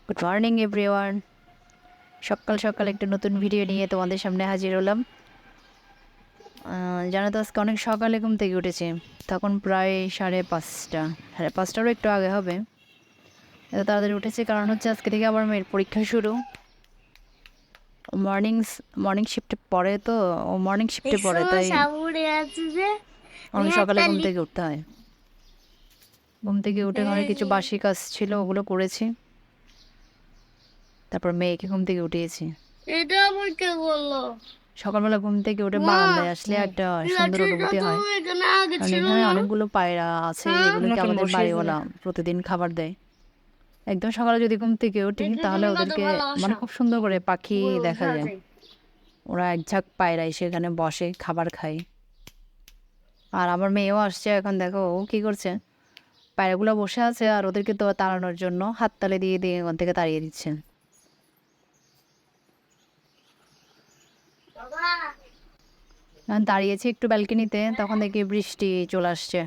Good morning everyone. সকাল সকাল একটা নতুন ভিডিও নিয়ে তোমাদের সামনে হাজির হলাম। জানো তো আজকে অনেক সকালে ঘুম থেকে উঠেছি, তখন প্রায় 5:30, 5:30টারও একটু আগে হবে। এত তাড়াতাড়ি উঠেছি কারণ হচ্ছে আজকে থেকে আবার মেয়ের পরীক্ষা শুরু। মর্নিং শিফটে পড়ে, তো ও মর্নিং শিফটে পড়ে, তাই অনেক সকালে ঘুম থেকে উঠতে হয়। ঘুম থেকে উঠে ঘরে কিছু বাসি কাজ ছিল, ওগুলো করেছি। তারপর মেয়েকে ঘুম থেকে উঠিয়েছি। এটা আবার কে বললো? সকালবেলা ঘুম থেকে উঠে মা, বারান্দায় আসলে একটা সুন্দর লাঠিটা অনুভূতি তো হয়। এখানে আগে কারণ ছিল এখানে না। অনেকগুলো পায়রা আছে হ্যাঁ, যেগুলোকে নতুন আমাদের বসিয়েছে। বাড়িওয়ালা প্রতিদিন খাবার দেয়। একদম সকালে যদি ঘুম থেকে উঠি দেখতে তাহলে তুমি কত ওদেরকে ভালোবাসা। মানে খুব সুন্দর করে পাখি ওগুলো দেখা উঠা যায়। যায়। ওরা এক ঝাঁক পায়রা এসে এখানে বসে খাবার খায়। আর আমার মেয়েও আসছে এখন, দেখো ও কি করছে। পায়রাগুলো বসে আছে আর ওদেরকে তো তাড়ানোর জন্য হাততালি দিয়ে দিয়ে ওখান থেকে তাড়িয়ে দিচ্ছে। বাবা, এখন দাঁড়িয়েছি একটু ব্যালকনিতে, তখন দেখি বৃষ্টি চলে আসছে।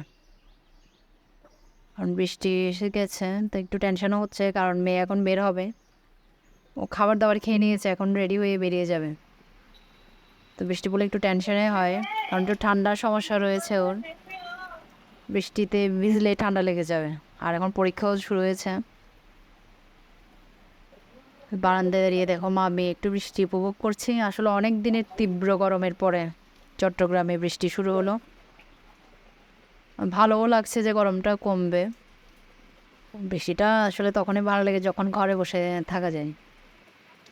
কারণ বৃষ্টি এসে গেছে তো একটু টেনশনও হচ্ছে, কারণ মেয়ে এখন বের হবে। ও খাবার দাবার খেয়ে নিয়েছে, এখন রেডি হয়ে বেরিয়ে যাবে। তো বৃষ্টি বলে একটু টেনশনে হয়, কারণ একটু ঠান্ডার সমস্যা রয়েছে ওর। বৃষ্টিতে ভিজলে ঠান্ডা লেগে যাবে। আর এখন পরীক্ষাও শুরু হয়েছে। বারান্দায় দাঁড়িয়ে দেখো মা মেয়ে একটু বৃষ্টি উপভোগ করছি। আসলে অনেক দিনের তীব্র গরমের পরে চট্টগ্রামে বৃষ্টি শুরু হলো। ভালোও লাগছে যে গরমটা কমবে। বৃষ্টিটা আসলে তখনই ভালো লাগে যখন ঘরে বসে থাকা যায়।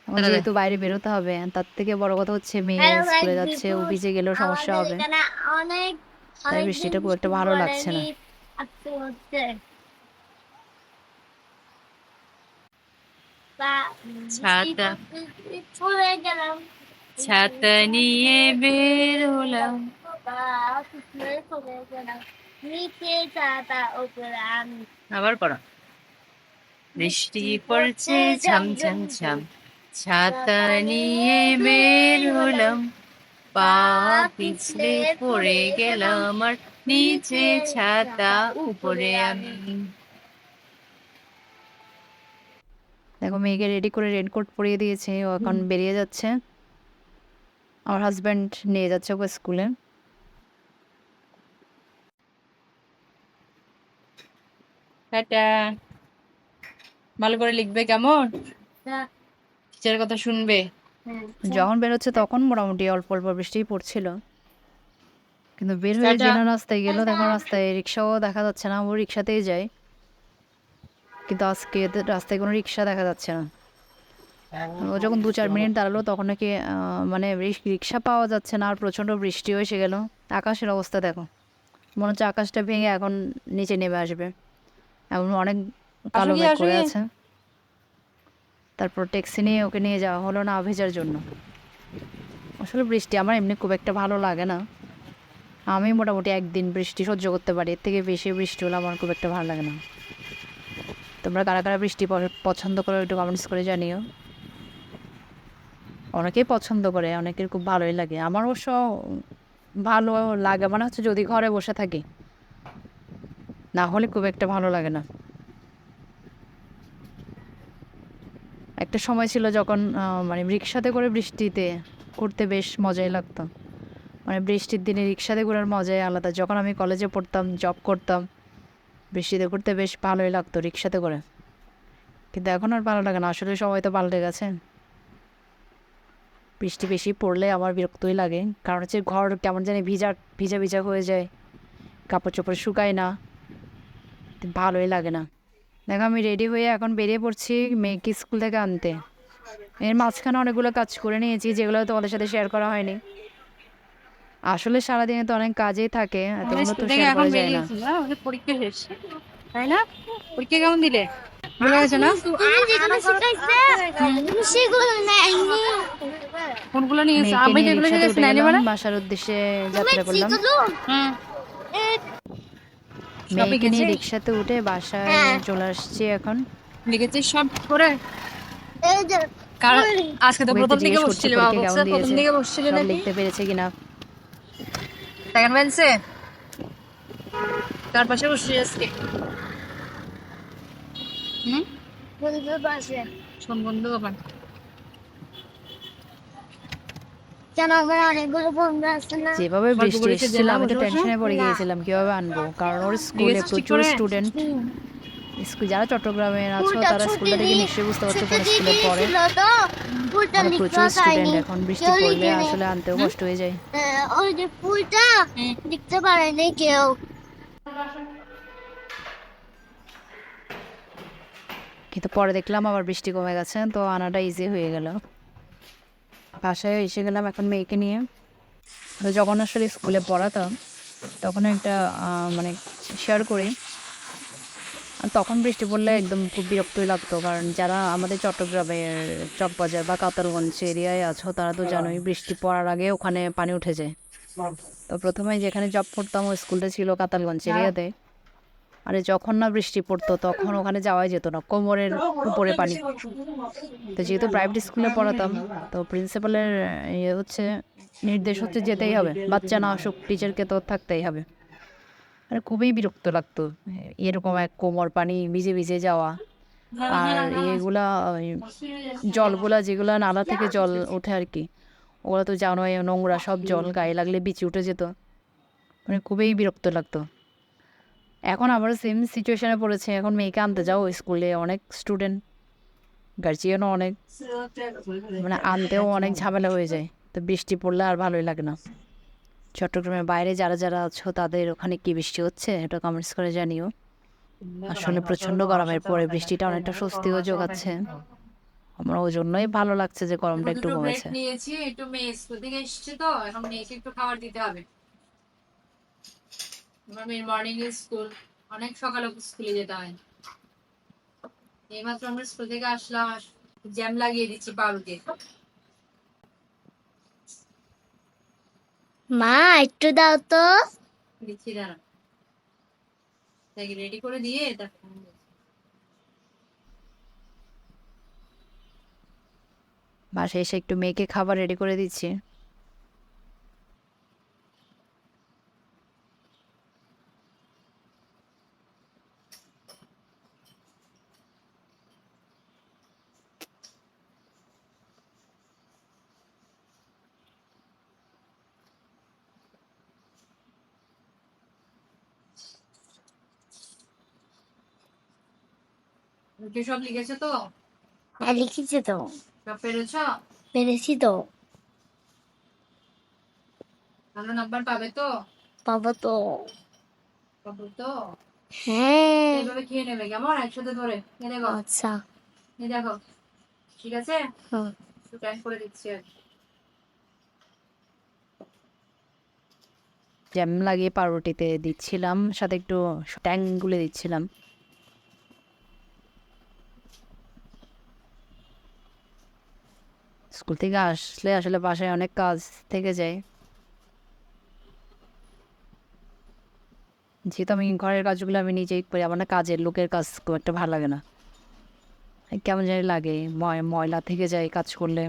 এখন যেহেতু বাইরে বেরোতে হবে, তার থেকে বড় কথা হচ্ছে মেয়ে হ্যালো গাইস, স্কুলে যাচ্ছে, ও বিপুল। ভিজে গেলেও সমস্যা আমাদের হবে। এখানে অনেক তাই অনেক দিন বৃষ্টিটা খুব বৃষ্টি একটা ভালো লাগছে পড়েনি। না। আজকে হচ্ছে বা বৃষ্টি ছাতা পড়তে পড়ে গেলাম। ছাতা নিয়ে বের হলাম। বা পিছলে পড়ে গেলাম। নিচে ছাতা উপরে আমি। আবার পড়া। বৃষ্টি পড়ছে ঝম ঝম ঝম, ছাতা নিয়ে বের হলাম। পা পিছলে পড়ে গেলাম আর নিচে ছাতা উপরে আমি। দেখো মেয়েকে রেডি করে রেনকোট পরিয়ে দিয়েছে, ও এখন বেরিয়ে যাচ্ছে। আমার হাজব্যান্ড নিয়ে যাচ্ছে ওকে স্কুলে। টাটা। ভালো করে লিখবে, কেমন টিচারের কথা শুনবে। যখন বেরোচ্ছে তখন মোটামুটি অল্প অল্প বৃষ্টি পড়ছিল, কিন্তু বের হয়ে টাটা। যে না রাস্তায় গেল, দেখো রাস্তায় রিক্সাও দেখা যাচ্ছে না। ও রিক্সাতেই যায়, কিন্তু আজকে রাস্তায় কোনো রিক্সা দেখা যাচ্ছে না। ও যখন 2-4 মিনিট দাঁড়ালো তখন নাকি মানে রিক্সা পাওয়া যাচ্ছে না, আর প্রচণ্ড বৃষ্টিও এসে গেল। আকাশের অবস্থা দেখো, মনে হচ্ছে আকাশটা ভেঙে এখন নিচে নেমে আসবে, এমন অনেক আসো কালো কি মেঘ আসো করে কি। আছে। তারপর ট্যাক্সি নিয়ে ওকে নিয়ে যাওয়া হলো না ভেজার জন্য। আসলে বৃষ্টি আমার এমনি খুব একটা ভালো লাগে না। আমি মোটামুটি একদিন বৃষ্টি সহ্য করতে পারি, এর থেকে বেশি বৃষ্টি হলে আমার খুব একটা ভালো লাগে না। তোমরা কারা কারা বৃষ্টি পছন্দ করো একটু কমেন্টস করে জানিও। অনেকেই পছন্দ করে, অনেকের খুব ভালোই লাগে। আমার অবশ্য ভালো লাগে, মানে হচ্ছে যদি ঘরে বসে থাকি, না হলে খুব একটা ভালো লাগে না। একটা সময় ছিল যখন মানে রিক্সাতে করে বৃষ্টিতে ঘুরতে বেশ মজাই লাগতো। মানে বৃষ্টির দিনে রিক্সাতে ঘোরার মজাই আলাদা। যখন আমি কলেজে পড়তাম, জব করতাম, বৃষ্টিতে ঘুরতে বেশ ভালোই লাগতো রিক্সাতে করে। কিন্তু এখন আর ভালো লাগে না, আসলে সময় তো পাল্টে গেছে। বৃষ্টি বেশি পড়লে আমার বিরক্তই লাগে, কারণ হচ্ছে ঘর কেমন জানি ভিজা ভিজা ভিজা হয়ে যায়, কাপড় চোপড় শুকায় না, ভালোই লাগে না। দেখো আমি রেডি হয়ে এখন বেরিয়ে পড়ছি মেয়েকে স্কুল থেকে আনতে। এর মাঝখানে অনেকগুলো কাজ করে নিয়েছি যেগুলো তোমাদের সাথে শেয়ার করা হয়নি। আসলে সারাদিনে তো অনেক কাজেই থাকে, আমাদের এতগুলো তো স্কুল থেকে শেয়ার এখন করা যায় না। বেরিয়েছি, না আমাদের পরীক্ষা শেষ, তাই না? পরীক্ষা কেমন দিলে? ভালো গেছে না? তুমি যেগুলো শিখাইছে তুমি সেগুলো নেয়নি। কোনগুলো নিয়েছে? মেয়েকে আমি নিয়ে যেগুলো রিক্সাতে শিখেছি উঠে নাইনি গেলাম, মানে। বাসার উদ্দেশ্যে তুমি যাত্রা করলাম। যেগুলো হুম। সব মেয়েকে নিয়ে লিখেছি। রিক্সাতে উঠে বাসায় হ্যাঁ চলে আসছি এখন। লিখেছি সব করে। এই যে কারণ আজকে তো মেয়ে তো প্রথম দিকে জিজ্ঞেস করছে বসছিলে, বাবা পরীক্ষা বলছে কেমন প্রথম দিয়েছে, দিকে বসছিলে সব নাকি। লিখতে পেরেছে কিনা। সেকেন্ড বেঞ্চে তার পাশে বসছি আজকে। হুম। বন্ধু পাশে শোন বন্ধু আবার কেন আমার অনেকগুলো বন্ধু আছে না যেভাবে গল্প বৃষ্টি করে সে এসেছিল দেনা আমি তো বসে বসে টেনশনে পড়ে না গিয়েছিলাম কিভাবে আনবো, কারণ ওর স্কুলে লিখেছিস ঠিক প্রচুর করে? স্টুডেন্ট। স্কুল যারা চট্টগ্রামে আছো স্কুলটা তারা ছুটি স্কুলটা দেখে দিয়ে নিশ্চয়ই বুঝতে পারছো ছুটি কোন দিয়ে স্কুলে পড়ে। দিয়েছিল তো ফুলটা মানে লিখতে প্রচুর স্টুডেন্ট, পারেনি এখন বৃষ্টি কেউ পড়লে লিখেনি আসলে আনতেও কষ্ট হয়ে যায়। ওই যে ফুলটা লিখতে পারেনি কেউ কিন্তু পরে দেখলাম আবার বৃষ্টি কমে গেছে, তো আনাটা ইজি হয়ে গেল। বাসায় এসে গেলাম এখন মেয়েকে নিয়ে। তো যখন আসলে স্কুলে পড়াতাম তখন একটা মানে শেয়ার করি, আর তখন বৃষ্টি পড়লে একদম খুব বিরক্তই লাগতো, কারণ যারা আমাদের চট্টগ্রামের চকবাজার বা কাতারগঞ্জ এরিয়ায় আছো তারা তো জানোই বৃষ্টি পড়ার আগে ওখানে পানি উঠে যায়। তো প্রথমে যেখানে জব করতাম ওই স্কুলটা ছিল কাতারগঞ্জ এরিয়াতে। আরে যখন না বৃষ্টি পড়তো তখন ওখানে যাওয়াই যেত না, কোমরের উপরে পানি। তো যেহেতু প্রাইভেট স্কুলে পড়াতাম, তো প্রিন্সিপালের ইয়ে হচ্ছে নির্দেশ হচ্ছে যেতেই হবে, বাচ্চা না আসুক টিচারকে তো থাকতেই হবে। আর খুবই বিরক্ত লাগতো এরকম এক কোমর পানি ভিজে ভিজে যাওয়া। আর এগুলা ওই জলগুলা যেগুলা নালা থেকে জল ওঠে আর কি, ওগুলো তো জানোই নোংরা সব জল, গায়ে লাগলে বিচি উঠে যেত। মানে খুবই বিরক্ত লাগতো। এখন আবার সেম সিচুয়েশনে পড়েছে, এখন মেয়েকে আনতে যাও স্কুলে অনেক স্টুডেন্ট, গার্জিয়ানও অনেক, মানে আনতেও অনেক ঝামেলা হয়ে যায়। তো বৃষ্টি পড়লে আর ভালোই লাগে না। চট্টগ্রামের বাইরে যারা যারা আছো তাদের ওখানে কি বৃষ্টি হচ্ছে এটা কমেন্টস করে জানিও। আসলে প্রচণ্ড গরমের পরে বৃষ্টিটা অনেকটা স্বস্তিও যোগাচ্ছে। আমার ওই জন্যই ভালো লাগছে যে গরমটা এখন একটু দুটো ব্রেক কমেছে। নিয়েছি, একটু মেয়ে স্কুল থেকে এসেছে তো এখন মেয়েকে একটু খাবার দিতে হবে। আমার মেয়ের মর্নিং স্কুল, অনেক সকালে স্কুলে যেতে হয়। এইমাত্র আমরা স্কুল থেকে আসলাম, জ্যাম লাগিয়ে দিচ্ছি পাউরুটি। মা একটু দাও তো দিচ্ছি দাঁড়া, তাকে রেডি করে দিয়ে তারপর বাসায় এসে একটু মেয়েকে খাবার রেডি করে দিচ্ছি। রুটি সব লিখেছে তো? হ্যাঁ লিখেছি তো সব পেরেছ? পেরেছি তো ভালো নাম্বার পাবে তো? পাবো তো পাবো তো? হ্যাঁ এইভাবে খেয়ে নেবে কেমন, একসাথে ধরে খেয়ে দেখো। আচ্ছা খেয়ে দেখো, ঠিক আছে? হুম একটু টাইম করে দিচ্ছি আর কি। জ্যাম লাগিয়ে পাউরুটিতে দিচ্ছিলাম, সাথে একটু ট্যাং গুলে দিচ্ছিলাম। স্কুল থেকে আসলে আসলে বাসায় অনেক কাজ থেকে যায়, যেহেতু আমি ঘরের কাজগুলো আমি নিজেই করি, আমার না কাজের লোকের কাজ খুব একটা ভালো লাগে না, কেমন জানি লাগে, ময়লা থেকে যায় কাজ করলে,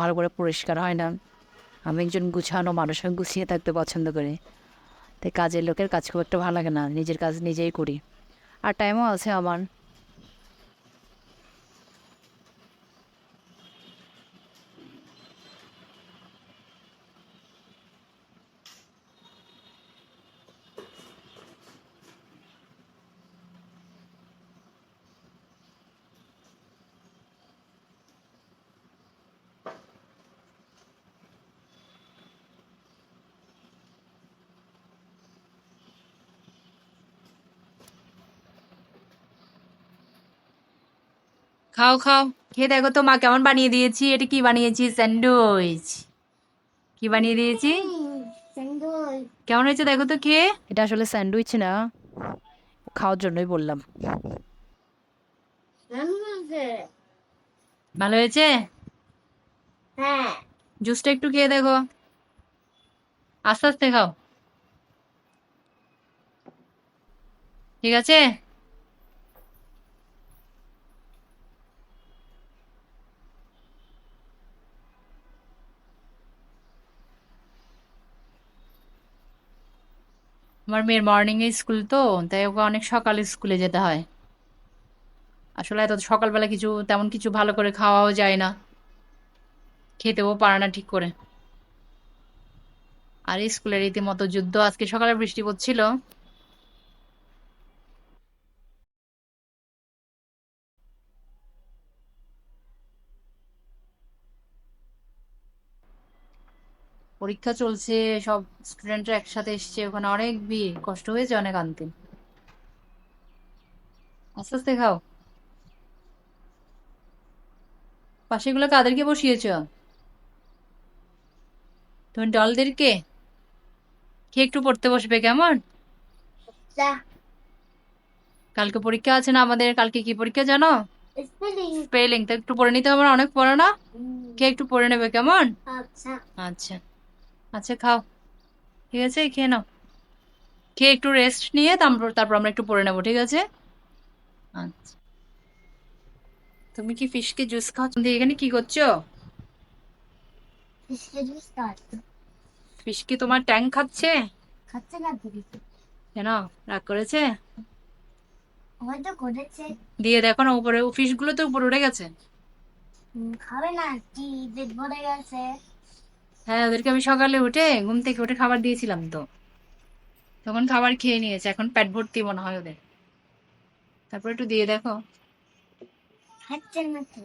ভালো করে পরিষ্কার হয় না। আমি একজন গুছানো মানুষ, আমি গুছিয়ে থাকতে পছন্দ করি, তাই কাজের লোকের কাজ খুব একটা ভালো লাগে না, নিজের কাজ নিজেই করি। আর টাইমও আছে আমার। খাও খাও, খেয়ে দেখো তো মা কেমন বানিয়ে দিয়েছি। এটা কি বানিয়েছি? স্যান্ডউইচ। কি বানিয়ে দিয়েছি? স্যান্ডউইচ কেমন হয়েছে দেখো তো খেয়ে। এটা আসলে স্যান্ডউইচ না, খাওয়ার জন্যই বললাম। ভালো হয়েছে? হ্যাঁ জুসটা একটু খেয়ে দেখো, আস্তে আস্তে খাও, ঠিক আছে? আমার মেয়ের মর্নিং এ স্কুল তো, তাই ওকে অনেক সকালে স্কুলে যেতে হয়। আসলে এত সকালবেলা কিছু তেমন কিছু ভালো করে খাওয়াও যায় না, খেতেও পারে না ঠিক করে। আর স্কুলের রীতিমতো যুদ্ধ, আজকে সকালে বৃষ্টি পড়ছিল। পরীক্ষা চলছে, সব স্টুডেন্টরা একসাথে এসছে, ওখানে অনেক ভিড়, কষ্ট হয়েছে অনেক আনতে। আস্তে আস্তে খাও। পাশেগুলো কাদেরকে বসিয়েছ? তুমি ডলদেরকে। খেয়ে একটু পড়তে বসবে কেমন? যা কালকে পরীক্ষা আছে না আমাদের? কালকে কি পরীক্ষা জানো? স্পেলিং। স্পেলিং, তো একটু পড়ে নিতে হবে, অনেক পড়ো না। কে একটু পড়ে নেবে কেমন? আচ্ছা। আচ্ছা। আচ্ছা খাও, ঠিক আছে, খেয়ে নাও। খেয়ে একটু রেস্ট নিয়ে তারপর তারপর আমরা একটু পড়ে নেবো, ঠিক আছে? আচ্ছা। তুমি কি ফিশকে জুস খাচ্ছ? তুমি এখানে কি করছো? স্টার্ট ফিশ কি তোমার ট্যাঙ্ক খাচ্ছে? খাচ্ছে না দিদি, কেন, রাগ করেছে? হয়তো করেছে। দিয়ে দেখো না উপরে, ফিশ গুলো তো উপরে উঠে গেছে। খাবে না কি, পেট ভরে গেছে। হ্যাঁ, ওদেরকে আমি সকালে উঠে ঘুম থেকে উঠে খাবার দিয়েছিলাম তো, তখন খাবার খেয়ে নিয়েছে, এখন পেট ভর্তি মনে হয় ওদের। তারপর একটু দিয়ে দেখো। খাচ্ছে না তো,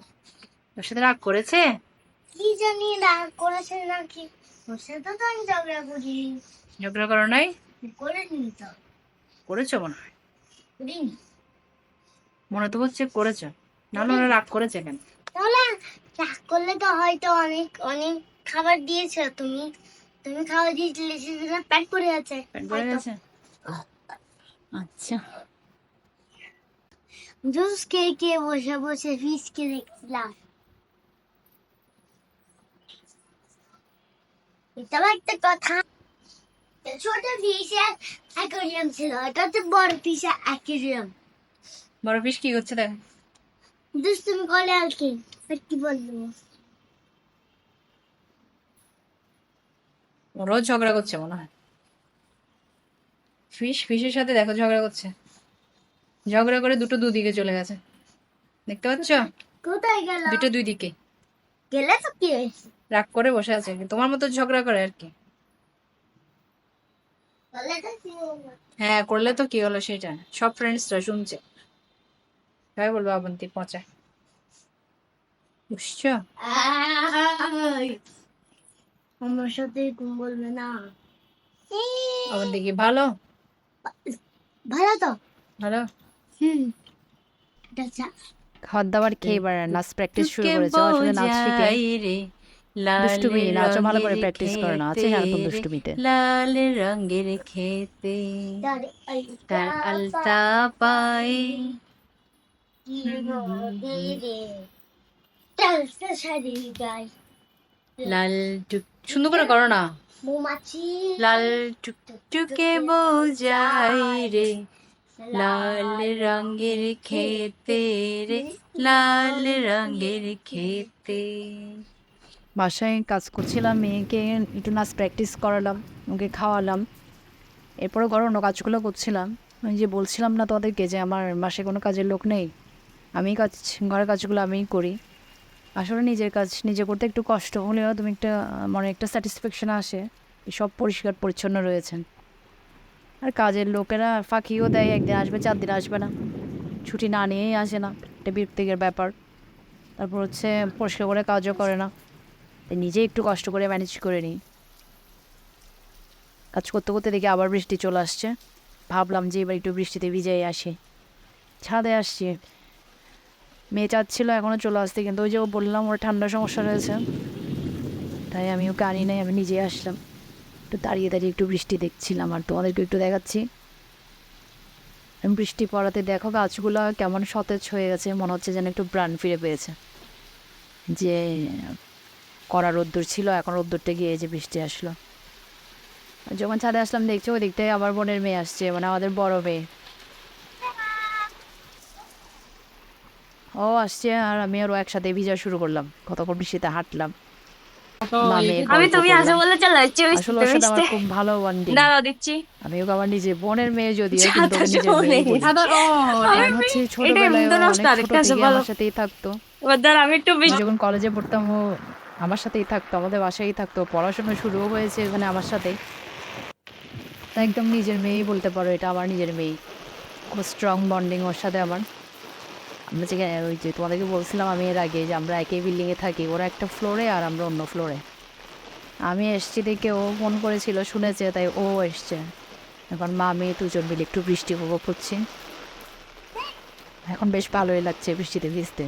ওর সাথে রাগ করেছে? কি জানি রাগ করেছে নাকি। ওর সাথে তো আমি ঝগড়া করি, ঝগড়া করো নাই? করিনি তো, করেছো মনে হয়, করিনি। মনে তো হচ্ছে করেছো, নাহলে ওরা রাগ করেছে কেন? তাহলে রাগ করলে তো হয়তো অনেক অনেক খাবার দিয়েছো তুমি, তুমি খাবার দিয়েছিলে সেজন্য পেট ভরে গেছে পেট ভরে হয়তো। গেছে। আচ্ছা। জুস খেয়ে খেয়ে বসে বসে ফিশকে দেখছিলাম। এটাও একটা কথা, ছোট ফিশের অ্যাকোয়ারিয়াম ছিল, এটা হচ্ছে বড় ফিশের অ্যাকোয়ারিয়াম। বড় ফিশ কি করছে দেখ। জুস তুমি করে আর কি, আর কি বলবো। রোজ ঝগড়া করছে মনে হয়। ফিশ ফিশের সাথে দেখো ঝগড়া করছে, ঝগড়া করে দুটো দুদিকে চলে গেছে, দেখতে পাচ্ছ? কোথায় গেল? দুটো দুই দিকে গেলে তো কি হয়েছে? রাগ করে বসে আছে, তোমার মতো ঝগড়া করে আর কি। বলে তো কি হলো? হ্যাঁ, করলে তো কি হলো, সেটা সব ফ্রেন্ডসরা শুনছে, সবাই বলবো অবন্তি পচা। বুঝছো? আই, আমার সাথে এরকম বলবে না। অবন্তি কি ভালো? ভালো তো। ভালো। হুম, এটা চা। খাবার দাবার খেয়ে এবার নাচ প্র্যাকটিস শুরু তোকে করেছে, ও আসলে নাচ শিখে বোঝাই রে, লাল দুষ্টুমি, নাচও ভালো করে রঙের প্র্যাকটিস করে না, আছে খেতে সারাক্ষণ রে, দুষ্টুমিতে। লাল রঙের খেতে, তার আলতা পায়ে। কি রোদে রে, চলছে শাড়ি গায়ে। লাল টুক, সুন্দর করে করো না। মৌমাছি লাল টুকটুকে বোঝাই রে, লাল রঙের খেতে রে, লাল রঙের খেতে। বাসায় কাজ করছিলাম, মেয়েকে একটু নাচ প্র্যাকটিস করালাম, ওকে খাওয়ালাম, এরপরে ঘরে অন্য কাজগুলো করছিলাম। ওই যে বলছিলাম না তোমাদেরকে যে আমার বাসায় কোনো কাজের লোক নেই, আমি কাজ, ঘরের কাজগুলো আমিই করি। আসলে নিজের কাজ নিজে করতে একটু কষ্ট হলেও তুমি একটা মনে একটা স্যাটিসফ্যাকশন আসে, সব পরিষ্কার পরিচ্ছন্ন রয়েছেন। আর কাজের লোকেরা ফাঁকিও দেয়, একদিন আসবে 4 দিন আসবে না, ছুটি না নিয়েই আসে না, এটা বিরক্তিকর ব্যাপার। তারপর হচ্ছে পরিষ্কার করে কাজও করে না, তাই নিজে একটু কষ্ট করে ম্যানেজ করে নিই। কাজ করতে করতে দেখি আবার বৃষ্টি চলে আসছে, ভাবলাম যে এবার একটু বৃষ্টিতে ভিজেই আসি। ছাদে আসছি, মেয়ে চাচ্ছিল এখনও চলে আসতে, কিন্তু ওই যে ও বললাম ওর ঠান্ডার সমস্যা রয়েছে, তাই আমি ওকে আনি নাই, আমি নিজে আসলাম। একটু দাঁড়িয়ে দাঁড়িয়ে একটু বৃষ্টি দেখছিলাম আর তোমাদেরকে একটু দেখাচ্ছি। বৃষ্টি পড়াতে দেখো গাছগুলো কেমন সতেজ হয়ে গেছে, মনে হচ্ছে যেন একটু প্রাণ ফিরে পেয়েছে। যে কড়া রোদ্দুর ছিল, এখন রোদ্দুরটা গিয়ে এই যে বৃষ্টি আসলো। যখন ছাদে আসলাম দেখছি ওই দিক থেকে আবার বোনের মেয়ে আসছে, মানে আমাদের বড় মেয়ে, ও আসছে আর আমি আরও একসাথে ভিজা শুরু করলাম, কতক্ষণ বৃষ্টিতে হাঁটলাম। মা মেয়ে আমি গল্প তুমি আসো করলাম। বলে চলে যাচ্ছি আসলে বৃষ্টিতে ওর সাথে আমার ভিজতে। খুব ভালো বন্ডিং। দাঁড়াও দিচ্ছি। আমি ওকে আমার নিজের বোনের মেয়ে যদিও, কিন্তু ছাতা ওকে নিজের মেয়েই বলি। কারণ হচ্ছে এটা ছোটবেলায় এমনি তো ও নষ্ট, অনেক ছোট আরেকটা আছে থেকে বলো। আমার সাথেই থাকতো। এবার দাঁড়া আমি একটু আমি যখন কলেজে পড়তাম ও আমার সাথেই থাকতো, আমাদের বাসায়ই থাকতো, পড়াশোনা শুরুও হয়েছে এখানে আমার সাথে। তা একদম নিজের মেয়েই বলতে পারো, এটা আমার নিজের মেয়ে। খুব স্ট্রং বন্ডিং ওর সাথে আমার। আমরা যেখানে ওই যে তোমাদেরকে বলছিলাম আমি এর আগে যে আমরা একই বিল্ডিংয়ে থাকি, ওরা একটা ফ্লোরে আর আমরা অন্য ফ্লোরে। আমি এসছি দেখে ও ফোন করেছিল, শুনেছে, তাই ও এসছে। এখন মা মেয়ে দুজন মিলে একটু বৃষ্টি উপভোগ করছি। এখন বেশ ভালোই লাগছে বৃষ্টিতে ভিজতে।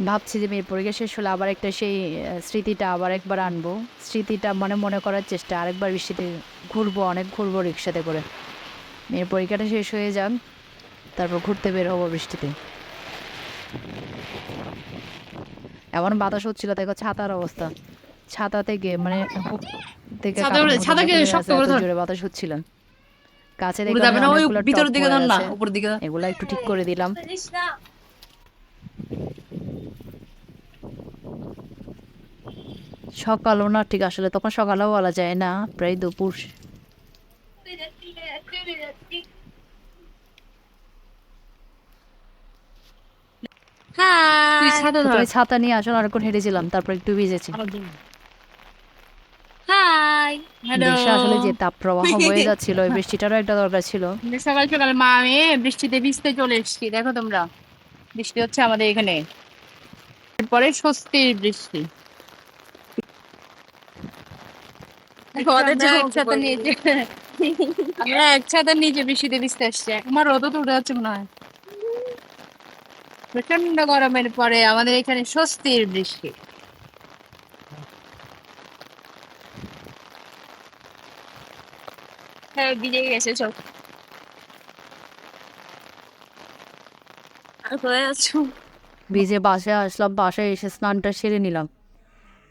ভাবছি যে মেয়ের পরীক্ষা শেষ হলে আবার একটা সেই স্মৃতিটা আবার একবার আনবো। স্মৃতিটা মানে মনে করার চেষ্টা, আরেকবার বৃষ্টিতে ঘুরবো, অনেক ঘুরবো রিক্সাতে করে। মেয়ের পরীক্ষাটা শেষ হয়ে যাক, তারপর ঘুরতে বের হবো বৃষ্টিতে। এমন বাতাস হচ্ছিল, দেখো ছাতার অবস্থা। ছাতা থেকে মানে বুক থেকে কাপড় পর্যন্ত ছাতাকে খুলে শক্ত গেছে, করে এত ধর, জোরে বাতাস হচ্ছিল। কাছে উড়ে দেখে আমি যাবে না, ওই অনেকগুলো টপ ভিতরের দিকে পড়ে ধর না, গেছে, উপর দিকে। এগুলা একটু ঠিক করে দিলাম। সকালও না ঠিক, আসলে তখন সকালেও বলা যায় না, প্রায় দুপুর। তুই হাই ছাতা ধর। প্রথমে ছাতা নিয়ে আসলে অনেকক্ষণ হেঁটেছিলাম, তারপর একটু ভিজেছি। হাই। হ্যালো। দেশে আসলে যে তাপপ্রবাহ বয়ে যাচ্ছিল, ওই বৃষ্টিটারও একটা দরকার ছিল। সকাল সকাল মা মেয়ে বৃষ্টিতে ভিজতে চলে এসেছি, দেখো তোমরা, বৃষ্টি হচ্ছে আমাদের এখানে, এরপরে স্বস্তির বৃষ্টি। আমরা একসাথে নিচে বৃষ্টিতে ভিজতে আসছি, আমার রোদও তো উঠে যাচ্ছে মনে হয়। প্রচন্ড গরমের পরে আমাদের এখানে স্বস্তির বৃষ্টি। হ্যাঁ ভিজে গেছে সব। আর হয়ে আছো? ভিজে বাসায় আসলাম, বাসায় এসে স্নানটা সেরে নিলাম,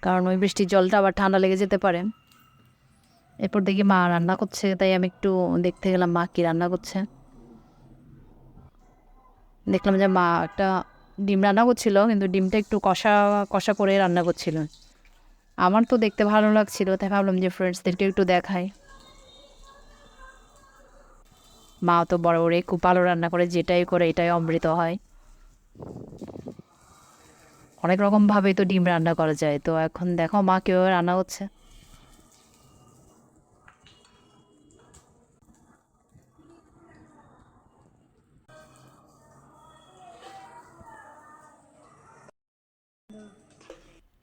কারণ ওই বৃষ্টির জলটা আবার ঠান্ডা লেগে যেতে পারে। এরপর দেখি মা রান্না করছে, তাই আমি একটু দেখতে গেলাম মা কি রান্না করছে। দেখলাম যে মা একটা ডিম রান্না করছিল, কিন্তু ডিমটা একটু কষা কষা করে রান্না করছিল। আমার তো দেখতে ভালো লাগছিল, তাই ভাবলাম যে ফ্রেন্ডসদেরকে একটু দেখাই। মা তো বড় বড় খুব ভালো রান্না করে, যেটাই করে এটাই অমৃত হয়। অনেক রকমভাবেই তো ডিম রান্না করা যায়, তো এখন দেখো মা কীভাবে রান্না করছে।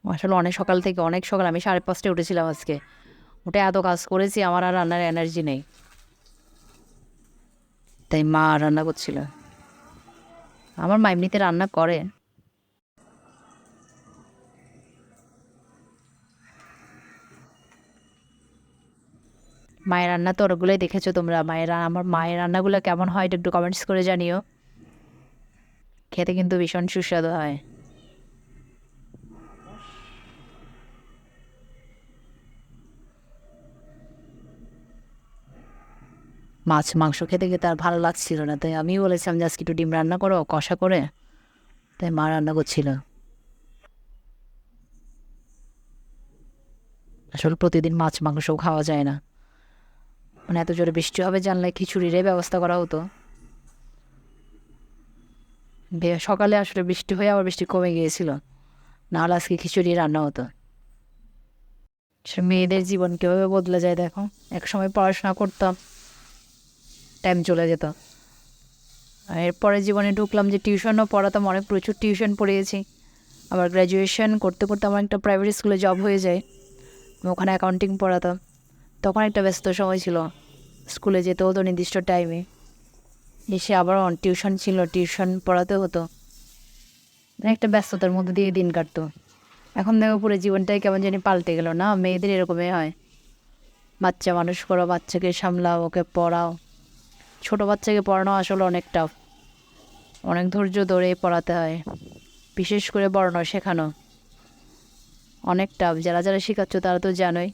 আসলে অনেক সকাল থেকে, অনেক সকাল, আমি 5:30টায় উঠেছিলাম আজকে। উঠে এত কাজ করেছি, আমার আর রান্নার এনার্জি নেই, তাই মা রান্না করছিল। আমার মা এমনিতে রান্না করে। মায়ের রান্না তো ওগুলোই দেখেছো তোমরা। আমার মায়ের রান্নাগুলো কেমন হয় এটা একটু কমেন্টস করে জানিও। খেতে কিন্তু ভীষণ সুস্বাদু হয়। মাছ মাংস খেতে খেতে আর ভালো লাগছিল না, তাই আমি বলেছিলাম যে আজকে একটু ডিম রান্না করো কষা করে, তাই মা রান্না করছিল। আসলে প্রতিদিন মাছ মাংসও খাওয়া যায় না, মানে এত জোরে বৃষ্টি হবে জানলে খিচুড়িরই ব্যবস্থা করা হতো। সকালে আসলে বৃষ্টি হয়ে আবার বৃষ্টি কমে গিয়েছিল, নাহলে আজকে খিচুড়ি রান্না হতো। মেয়েদের জীবন কীভাবে বদলে যায় দেখো। এক সময় পড়াশোনা করতাম, টাইম চলে যেত। আর এরপরে জীবনে ঢুকলাম যে টিউশনও পড়াতাম, অনেক প্রচুর টিউশন পড়িয়েছি। আবার গ্র্যাজুয়েশন করতে করতে আমার একটা প্রাইভেট স্কুলে জব হয়ে যায়, আমি ওখানে অ্যাকাউন্টিং পড়াতাম। তখন একটা ব্যস্ত সময় ছিল, স্কুলে যেতে হতো নির্দিষ্ট টাইমে, এসে আবার টিউশন ছিল, টিউশন পড়াতে হতো। একটা ব্যস্ততার মধ্যে দিয়ে দিন কাটতো। এখন দেখো পুরো জীবনটাই কেমন জানি পাল্টে গেল না। মেয়েদের এরকমই হয়, বাচ্চা মানুষ করো, বাচ্চাকে সামলাও, ওকে পড়াও, ছোটো বাচ্চাকে পড়ানো আসলে অনেক টাফ, অনেক ধৈর্য ধরে পড়াতে হয়, বিশেষ করে বর্ণ শেখানো অনেক টাফ। যারা যারা শেখাচ্ছ তারা তো জানোই।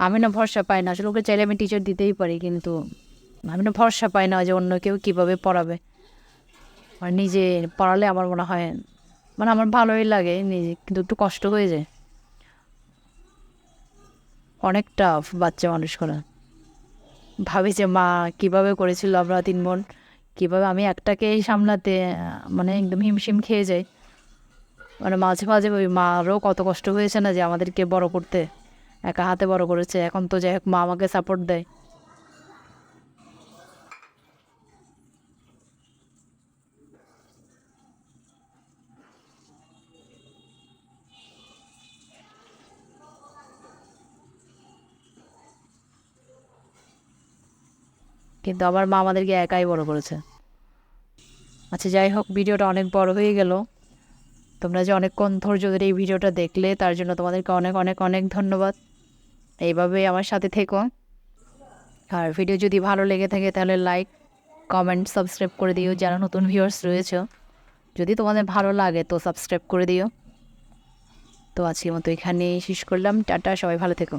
আমি না ভরসা পাই না, আসলে ওকে চাইলে আমি টিচার দিতেই পারি, কিন্তু আমি না ভরসা পাই না যে অন্য কেউ কীভাবে পড়াবে। আর নিজে পড়ালে আমার মনে হয় মানে আমার ভালোই লাগে নিজে, কিন্তু একটু কষ্ট হয়ে যায়। অনেক টাফ বাচ্চা মানুষ করা। ভাবি যে মা কীভাবে করেছিল, আমরা 3 বোন কীভাবে, আমি একটাকেই সামলাতে মানে একদম হিমশিম খেয়ে যাই। মানে মাঝে মাঝে ওই মারও কত কষ্ট হয়েছে না যে আমাদেরকে বড় করতে, একা হাতে বড় করেছে। এখন তো যাই হোক মা আমাকে সাপোর্ট দেয়। কিন্তু আমার মা আমাদেরকে একাই বড় করেছে। আচ্ছা যাই হোক, ভিডিওটা অনেক বড় হয়ে গেল। তোমরা যে অনেকক্ষণ ধৈর্য ধরে এই ভিডিওটা দেখলে তার জন্য তোমাদেরকে অনেক অনেক অনেক ধন্যবাদ। এইভাবে আমার সাথে থেকো। আর ভিডিও যদি ভালো লেগে থাকে তাহলে লাইক, কমেন্ট, সাবস্ক্রাইব করে দিও। যারা নতুন ভিউয়ার্স রয়েছে, যদি তোমাদের ভালো লাগে তো সাবস্ক্রাইব করে দিও। তো আজকের মতো এখানেই শেষ করলাম। টাটা, সবাই ভালো থেকো।